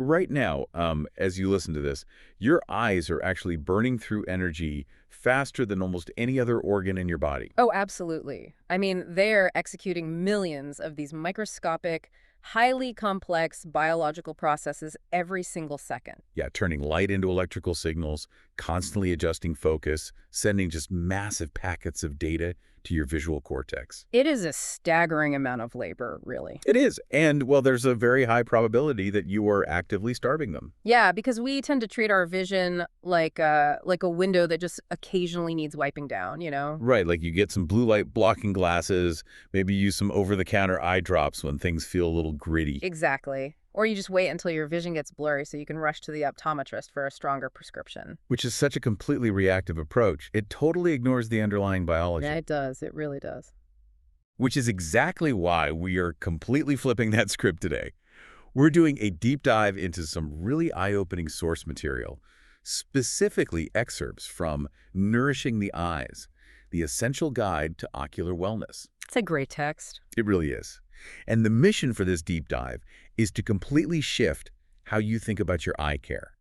right now, as you listen to this, your eyes are actually burning through energy faster than almost any other organ in your body. Oh, absolutely. I mean, they're executing millions of these microscopic, highly complex biological processes every single second. Yeah, turning light into electrical signals, constantly adjusting focus, sending just massive packets of data to your visual cortex. It is a staggering amount of labor, really. It is. And, well, there's a very high probability that you are actively starving them. Yeah, because we tend to treat our vision like a window that just occasionally needs wiping down, you know? Right, like you get some blue light blocking glasses, maybe use some over-the-counter eye drops when things feel a little gritty. Exactly. Or you just wait until your vision gets blurry so you can rush to the optometrist for a stronger prescription. Which is such a completely reactive approach. It totally ignores the underlying biology. Yeah, it does. It really does. Which is exactly why we are completely flipping that script today. We're doing a deep dive into some really eye-opening source material, specifically excerpts from Nourishing the Eyes, the essential guide to ocular wellness. It's a great text. It really is. And the mission for this deep dive is to completely shift how you think about your eye care.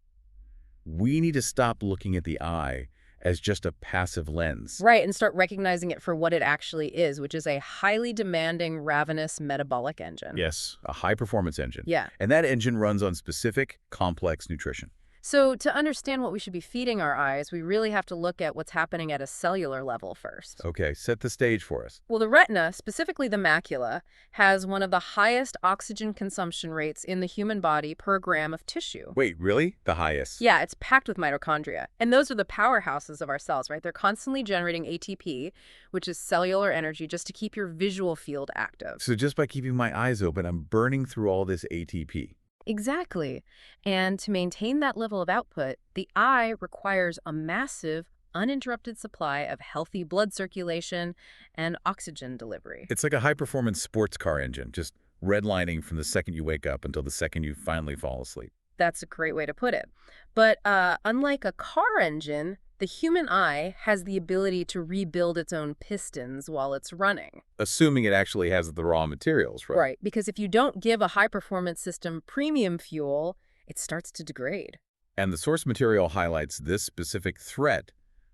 We need to stop looking at the eye as just a passive lens. Right, and start recognizing it for what it actually is, which is a highly demanding, ravenous metabolic engine. Yes, a high-performance engine. Yeah. And that engine runs on specific, complex nutrition. So to understand what we should be feeding our eyes, we really have to look at what's happening at a cellular level first. Okay, set the stage for us. Well, the retina, specifically the macula, has one of the highest oxygen consumption rates in the human body per gram of tissue. Wait, really? The highest? Yeah, it's packed with mitochondria. And those are the powerhouses of our cells, right? They're constantly generating ATP, which is cellular energy, just to keep your visual field active. So just by keeping my eyes open, I'm burning through all this ATP. Exactly. And to maintain that level of output, the eye requires a massive, uninterrupted supply of healthy blood circulation and oxygen delivery. It's like a high-performance sports car engine, just redlining from the second you wake up until the second you finally fall asleep. That's a great way to put it. But unlike a car engine, the human eye has the ability to rebuild its own pistons while it's running. Assuming it actually has the raw materials, right? Right, because if you don't give a high-performance system premium fuel, it starts to degrade. And the source material highlights this specific threat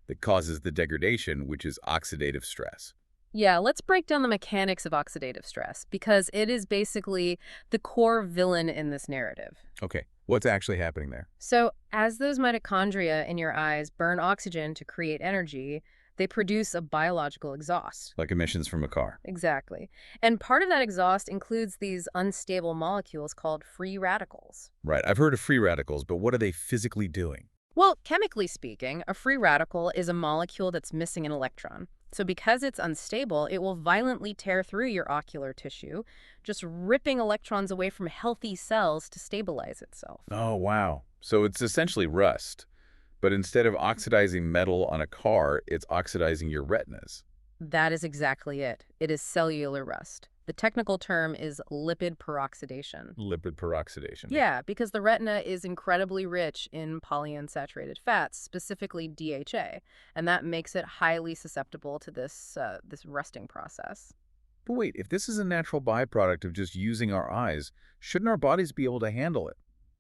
that causes the degradation, which is oxidative stress. Yeah, let's break down the mechanics of oxidative stress, because it is basically the core villain in this narrative. Okay, what's actually happening there? So, as those mitochondria in your eyes burn oxygen to create energy, they produce a biological exhaust. Like emissions from a car. Exactly. And part of that exhaust includes these unstable molecules called free radicals. Right, I've heard of free radicals, but what are they physically doing? Well, chemically speaking, a free radical is a molecule that's missing an electron. So because it's unstable, it will violently tear through your ocular tissue, just ripping electrons away from healthy cells to stabilize itself. Oh, wow. So it's essentially rust. But instead of oxidizing metal on a car, it's oxidizing your retinas. That is exactly it. It is cellular rust. The technical term is lipid peroxidation. Lipid peroxidation. Yeah, because the retina is incredibly rich in polyunsaturated fats, specifically DHA, and that makes it highly susceptible to this rusting process. But wait, if this is a natural byproduct of just using our eyes, shouldn't our bodies be able to handle it?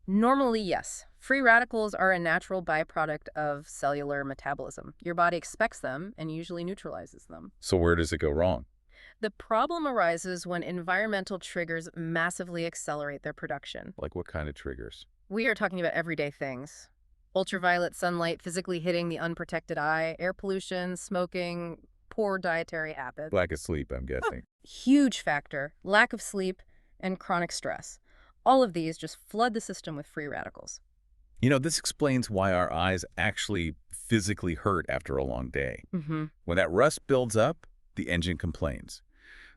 Normally, yes. Free radicals are a natural byproduct of cellular metabolism. Your body expects them and usually neutralizes them. So where does it go wrong? The problem arises when environmental triggers massively accelerate their production. Like what kind of triggers? We are talking about everyday things. Ultraviolet sunlight physically hitting the unprotected eye, air pollution, smoking, poor dietary habits. Lack of sleep, I'm guessing. Huge factor. Lack of sleep and chronic stress. All of these just flood the system with free radicals. You know, this explains why our eyes actually physically hurt after a long day. When that rust builds up, the engine complains.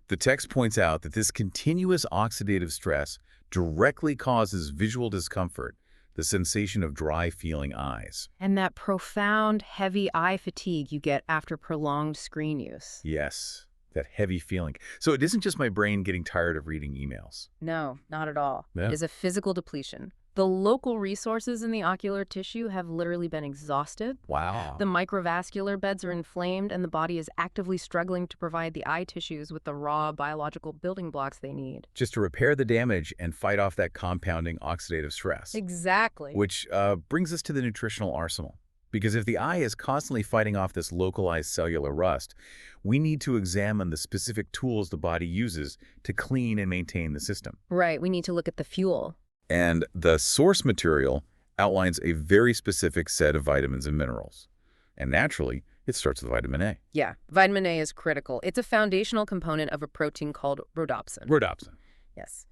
The text points out that this continuous oxidative stress directly causes visual discomfort, the sensation of dry-feeling eyes. And that profound, heavy eye fatigue you get after prolonged screen use. Yes, that heavy feeling. So it isn't just my brain getting tired of reading emails. No, not at all. Yeah. It is a physical depletion. The local resources in the ocular tissue have literally been exhausted. Wow. The microvascular beds are inflamed, and the body is actively struggling to provide the eye tissues with the raw biological building blocks they need. Just to repair the damage and fight off that compounding oxidative stress. Exactly. Which brings us to the nutritional arsenal. Because if the eye is constantly fighting off this localized cellular rust, we need to examine the specific tools the body uses to clean and maintain the system. Right, we need to look at the fuel. And the source material outlines a very specific set of vitamins and minerals. And naturally, it starts with vitamin A. Yeah, vitamin A is critical. It's a foundational component of a protein called rhodopsin. Rhodopsin. Yes.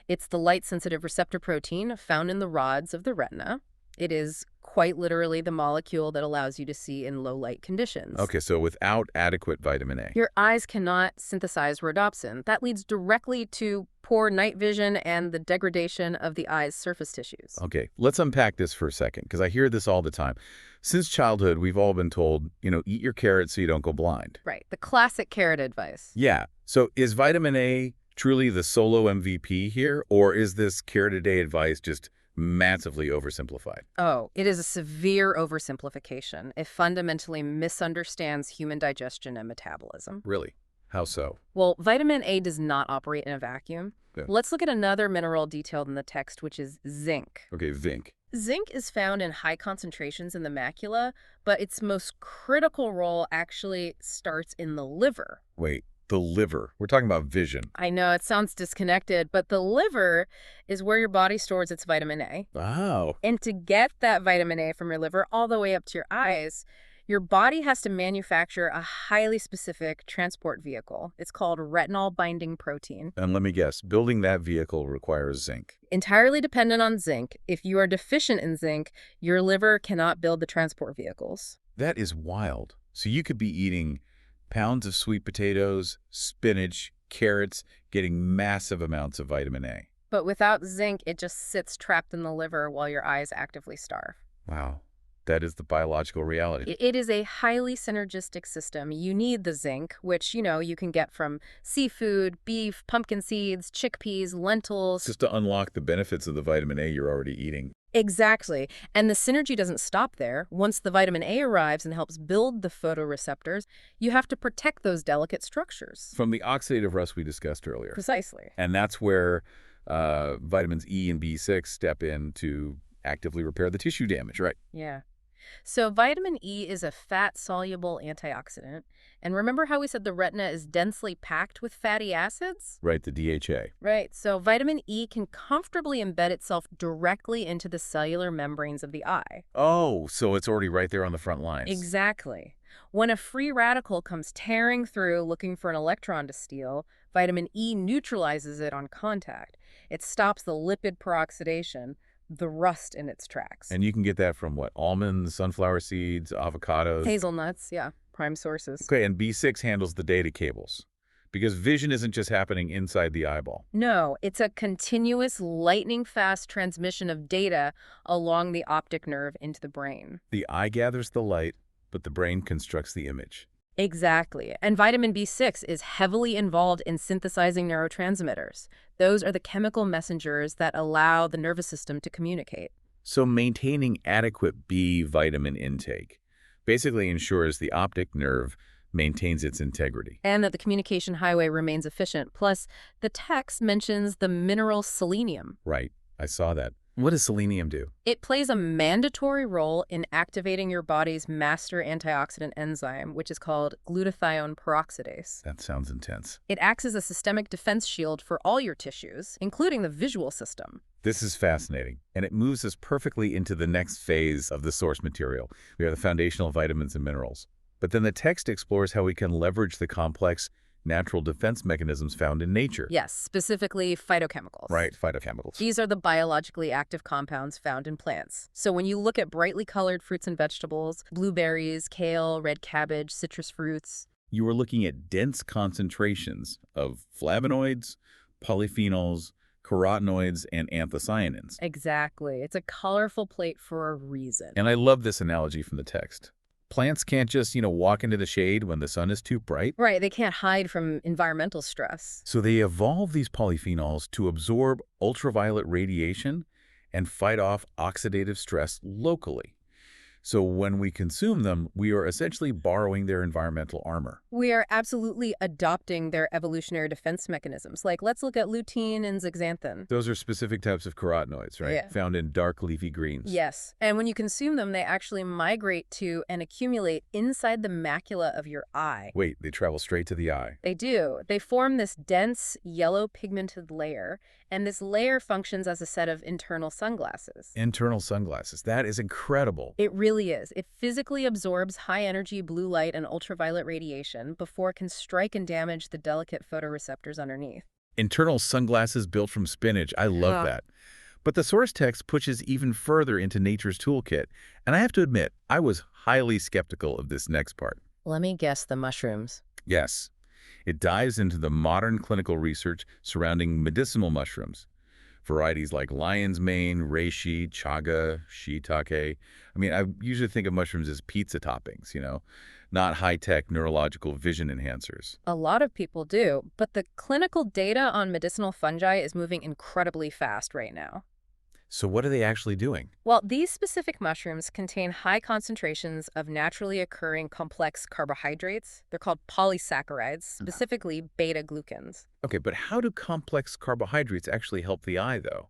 It's the light-sensitive receptor protein found in the rods of the retina. It is quite literally the molecule that allows you to see in low-light conditions. Okay, so without adequate vitamin A. Your eyes cannot synthesize rhodopsin. That leads directly to poor night vision and the degradation of the eye's surface tissues. Okay, let's unpack this for a second, because I hear this all the time. Since childhood, we've all been told, eat your carrots so you don't go blind. Right, the classic carrot advice. Yeah, so is vitamin A truly the solo MVP here, or is this carrot a day advice just massively oversimplified? Oh, it is a severe oversimplification. It fundamentally misunderstands human digestion and metabolism. Really? How so? Well, vitamin A does not operate in a vacuum. Yeah. Let's look at another mineral detailed in the text, which is zinc. Okay, zinc. Zinc is found in high concentrations in the macula, but its most critical role actually starts in the liver. Wait, the liver. We're talking about vision. I know it sounds disconnected, but the liver is where your body stores its vitamin A. Wow. And to get that vitamin A from your liver all the way up to your eyes, your body has to manufacture a highly specific transport vehicle. It's called retinol-binding protein. And let me guess, building that vehicle requires zinc. Entirely dependent on zinc. If you are deficient in zinc, your liver cannot build the transport vehicles. That is wild. So you could be eating pounds of sweet potatoes, spinach, carrots, getting massive amounts of vitamin A. But without zinc, it just sits trapped in the liver while your eyes actively starve. Wow. That is the biological reality. It is a highly synergistic system. You need the zinc, which, you can get from seafood, beef, pumpkin seeds, chickpeas, lentils. Just to unlock the benefits of the vitamin A you're already eating. Exactly. And the synergy doesn't stop there. Once the vitamin A arrives and helps build the photoreceptors, you have to protect those delicate structures. From the oxidative rust we discussed earlier. Precisely. And that's where vitamins E and B6 step in to actively repair the tissue damage, right? Yeah. So vitamin E is a fat-soluble antioxidant. And remember how we said the retina is densely packed with fatty acids? Right, the DHA. Right. So vitamin E can comfortably embed itself directly into the cellular membranes of the eye. Oh, so it's already right there on the front lines. Exactly. When a free radical comes tearing through looking for an electron to steal, vitamin E neutralizes it on contact. It stops the lipid peroxidation, the rust in its tracks. And you can get that from what? Almonds, sunflower seeds, avocados? Hazelnuts, yeah, prime sources. Okay, and B6 handles the data cables. Because vision isn't just happening inside the eyeball. No, it's a continuous lightning-fast transmission of data along the optic nerve into the brain. The eye gathers the light, but the brain constructs the image. Exactly. And vitamin B6 is heavily involved in synthesizing neurotransmitters. Those are the chemical messengers that allow the nervous system to communicate. So maintaining adequate B vitamin intake basically ensures the optic nerve maintains its integrity. And that the communication highway remains efficient. Plus, the text mentions the mineral selenium. Right. I saw that. What does selenium do? It plays a mandatory role in activating your body's master antioxidant enzyme, which is called glutathione peroxidase. That sounds intense. It acts as a systemic defense shield for all your tissues, including the visual system. This is fascinating, and it moves us perfectly into the next phase of the source material. We have the foundational vitamins and minerals. But then the text explores how we can leverage the complex natural defense mechanisms found in nature. Yes, specifically phytochemicals. Right, phytochemicals. These are the biologically active compounds found in plants. So when you look at brightly colored fruits and vegetables, blueberries, kale, red cabbage, citrus fruits, you are looking at dense concentrations of flavonoids, polyphenols, carotenoids, and anthocyanins. Exactly. It's a colorful plate for a reason. And I love this analogy from the text. Plants can't just, walk into the shade when the sun is too bright. Right, they can't hide from environmental stress. So they evolve these polyphenols to absorb ultraviolet radiation and fight off oxidative stress locally. So when we consume them, we are essentially borrowing their environmental armor. We are absolutely adopting their evolutionary defense mechanisms. Like, let's look at lutein and zeaxanthin. Those are specific types of carotenoids, right? Yeah. Found in dark leafy greens. Yes. And when you consume them, they actually migrate to and accumulate inside the macula of your eye. Wait, they travel straight to the eye. They do. They form this dense, yellow pigmented layer, and this layer functions as a set of internal sunglasses. Internal sunglasses. That is incredible. It really is. It physically absorbs high-energy blue light and ultraviolet radiation before it can strike and damage the delicate photoreceptors underneath. Internal sunglasses built from spinach. I love that. But the source text pushes even further into nature's toolkit, and I have to admit, I was highly skeptical of this next part. Let me guess, the mushrooms. Yes. It dives into the modern clinical research surrounding medicinal mushrooms. Varieties like lion's mane, reishi, chaga, shiitake. I mean, I usually think of mushrooms as pizza toppings, not high-tech neurological vision enhancers. A lot of people do, but the clinical data on medicinal fungi is moving incredibly fast right now. So what are they actually doing? Well, these specific mushrooms contain high concentrations of naturally occurring complex carbohydrates. They're called polysaccharides, specifically beta-glucans. Okay, but how do complex carbohydrates actually help the eye, though?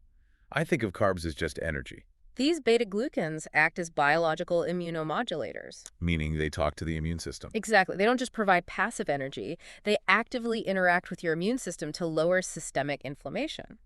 I think of carbs as just energy. These beta-glucans act as biological immunomodulators. Meaning they talk to the immune system. Exactly. They don't just provide passive energy. They actively interact with your immune system to lower systemic inflammation.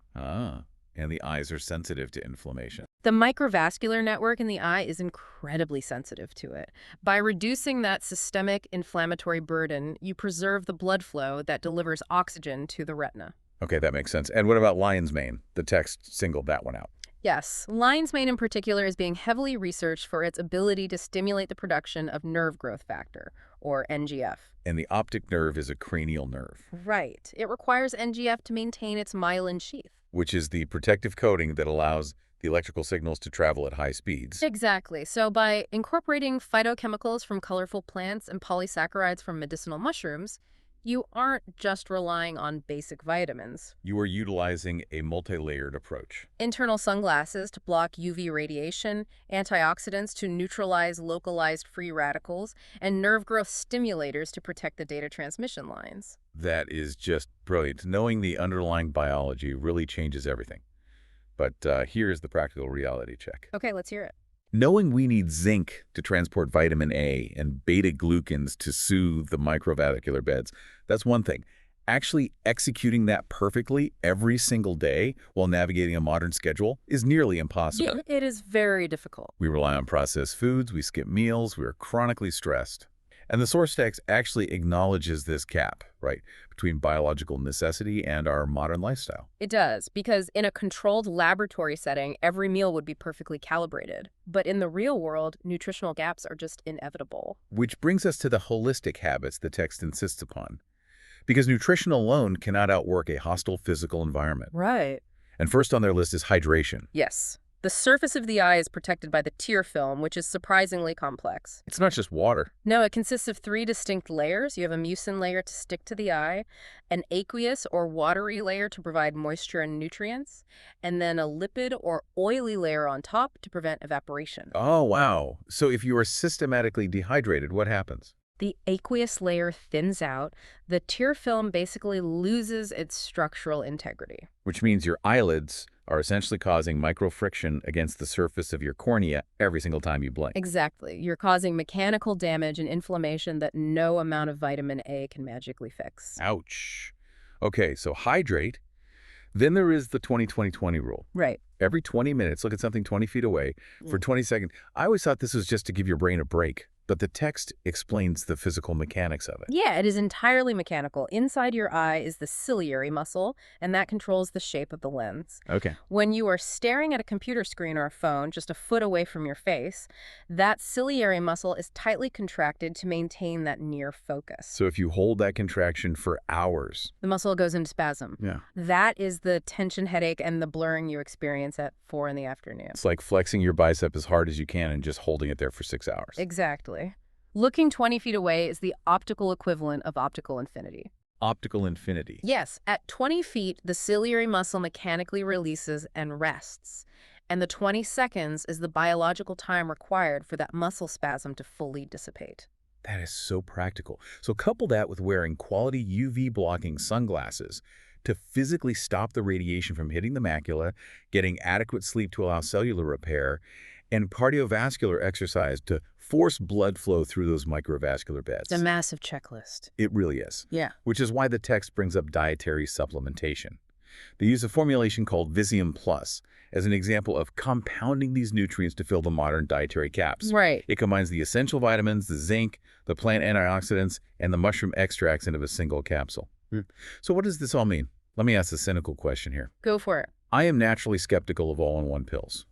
And the eyes are sensitive to inflammation. The microvascular network in the eye is incredibly sensitive to it. By reducing that systemic inflammatory burden, you preserve the blood flow that delivers oxygen to the retina. Okay, that makes sense. And what about lion's mane? The text singled that one out. Yes, lion's mane in particular is being heavily researched for its ability to stimulate the production of nerve growth factor, or NGF. And the optic nerve is a cranial nerve. Right. It requires NGF to maintain its myelin sheath. Which is the protective coating that allows the electrical signals to travel at high speeds. Exactly. So by incorporating phytochemicals from colorful plants and polysaccharides from medicinal mushrooms, you aren't just relying on basic vitamins. You are utilizing a multi-layered approach. Internal sunglasses to block UV radiation, antioxidants to neutralize localized free radicals, and nerve growth stimulators to protect the data transmission lines. That is just brilliant. Knowing the underlying biology really changes everything. But here's the practical reality check. Okay, let's hear it. Knowing we need zinc to transport vitamin A and beta-glucans to soothe the microvascular beds, that's one thing. Actually executing that perfectly every single day while navigating a modern schedule is nearly impossible. Yeah, it is very difficult. We rely on processed foods, we skip meals, we are chronically stressed. And the source text actually acknowledges this gap, right, between biological necessity and our modern lifestyle. It does, because in a controlled laboratory setting, every meal would be perfectly calibrated. But in the real world, nutritional gaps are just inevitable. Which brings us to the holistic habits the text insists upon. Because nutrition alone cannot outwork a hostile physical environment. Right. And first on their list is hydration. Yes. The surface of the eye is protected by the tear film, which is surprisingly complex. It's not just water. No, it consists of 3 distinct layers. You have a mucin layer to stick to the eye, an aqueous or watery layer to provide moisture and nutrients, and then a lipid or oily layer on top to prevent evaporation. Oh, wow. So if you are systematically dehydrated, what happens? The aqueous layer thins out. The tear film basically loses its structural integrity. Which means your eyelids are essentially causing microfriction against the surface of your cornea every single time you blink. Exactly. You're causing mechanical damage and inflammation that no amount of vitamin A can magically fix. Ouch. Okay, so hydrate. Then there is the 20-20-20 rule. Right. Every 20 minutes, look at something 20 feet away for 20 seconds. I always thought this was just to give your brain a break. But the text explains the physical mechanics of it. Yeah, it is entirely mechanical. Inside your eye is the ciliary muscle, and that controls the shape of the lens. Okay. When you are staring at a computer screen or a phone just a foot away from your face, that ciliary muscle is tightly contracted to maintain that near focus. So if you hold that contraction for hours, the muscle goes into spasm. Yeah. That is the tension headache and the blurring you experience at 4 in the afternoon. It's like flexing your bicep as hard as you can and just holding it there for 6 hours. Exactly. Looking 20 feet away is the optical equivalent of optical infinity. Optical infinity. Yes, at 20 feet, the ciliary muscle mechanically releases and rests. And the 20 seconds is the biological time required for that muscle spasm to fully dissipate. That is so practical. So couple that with wearing quality UV-blocking sunglasses to physically stop the radiation from hitting the macula, getting adequate sleep to allow cellular repair, and cardiovascular exercise to force blood flow through those microvascular beds. It's a massive checklist. It really is. Yeah. Which is why the text brings up dietary supplementation. They use a formulation called Visium Plus as an example of compounding these nutrients to fill the modern dietary caps. Right. It combines the essential vitamins, the zinc, the plant antioxidants, and the mushroom extracts into a single capsule. So what does this all mean? Let me ask a cynical question here. Go for it. I am naturally skeptical of all-in-one pills.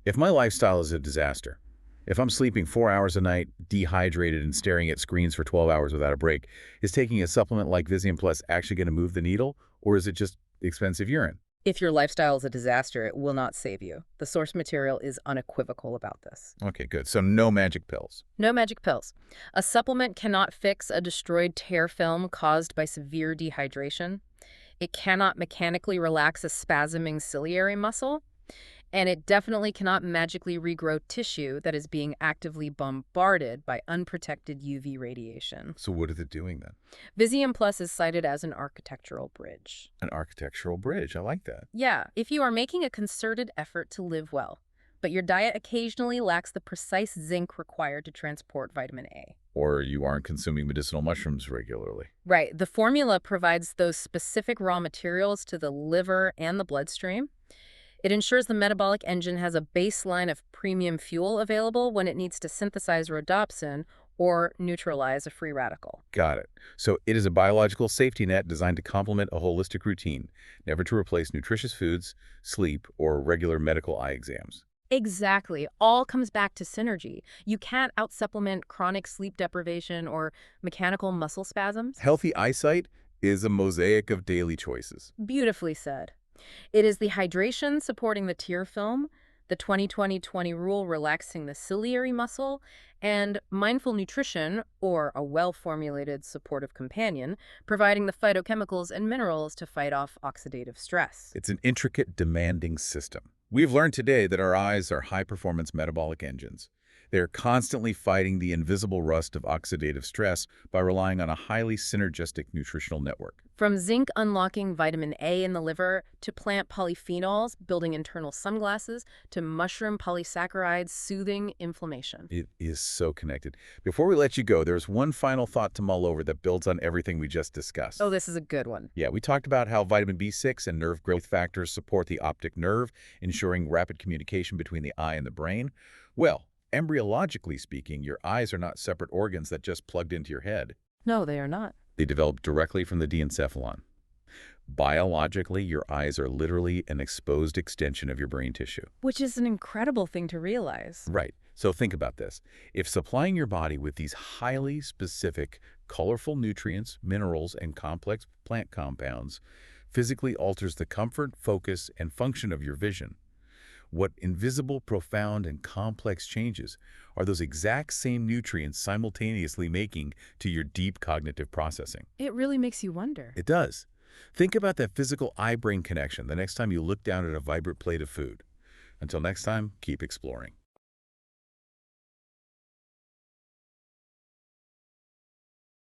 If my lifestyle is a disaster, if I'm sleeping 4 hours a night, dehydrated, and staring at screens for 12 hours without a break, is taking a supplement like Visium Plus actually going to move the needle, or is it just expensive urine? If your lifestyle is a disaster, it will not save you. The source material is unequivocal about this. Okay, good. So no magic pills. No magic pills. A supplement cannot fix a destroyed tear film caused by severe dehydration. It cannot mechanically relax a spasming ciliary muscle. And it definitely cannot magically regrow tissue that is being actively bombarded by unprotected UV radiation. So what is it doing then? Visium Plus is cited as an architectural bridge. An architectural bridge. I like that. Yeah, if you are making a concerted effort to live well, but your diet occasionally lacks the precise zinc required to transport vitamin A. Or you aren't consuming medicinal mushrooms regularly. Right. The formula provides those specific raw materials to the liver and the bloodstream. It ensures the metabolic engine has a baseline of premium fuel available when it needs to synthesize rhodopsin or neutralize a free radical. Got it. So it is a biological safety net designed to complement a holistic routine, never to replace nutritious foods, sleep, or regular medical eye exams. Exactly. All comes back to synergy. You can't out-supplement chronic sleep deprivation or mechanical muscle spasms. Healthy eyesight is a mosaic of daily choices. Beautifully said. It is the hydration supporting the tear film, the 20-20-20 rule relaxing the ciliary muscle, and mindful nutrition, or a well-formulated supportive companion, providing the phytochemicals and minerals to fight off oxidative stress. It's an intricate, demanding system. We've learned today that our eyes are high-performance metabolic engines. They're constantly fighting the invisible rust of oxidative stress by relying on a highly synergistic nutritional network. From zinc unlocking vitamin A in the liver, to plant polyphenols building internal sunglasses, to mushroom polysaccharides soothing inflammation. It is so connected. Before we let you go, there's one final thought to mull over that builds on everything we just discussed. Oh, this is a good one. Yeah, we talked about how vitamin B6 and nerve growth factors support the optic nerve, ensuring rapid communication between the eye and the brain. Well, embryologically speaking, your eyes are not separate organs that just plugged into your head. No, they are not. They develop directly from the diencephalon. Biologically, your eyes are literally an exposed extension of your brain tissue. Which is an incredible thing to realize. Right. So think about this. If supplying your body with these highly specific, colorful nutrients, minerals, and complex plant compounds physically alters the comfort, focus, and function of your vision, what invisible, profound, and complex changes are those exact same nutrients simultaneously making to your deep cognitive processing? It really makes you wonder. It does. Think about that physical eye-brain connection the next time you look down at a vibrant plate of food. Until next time, keep exploring.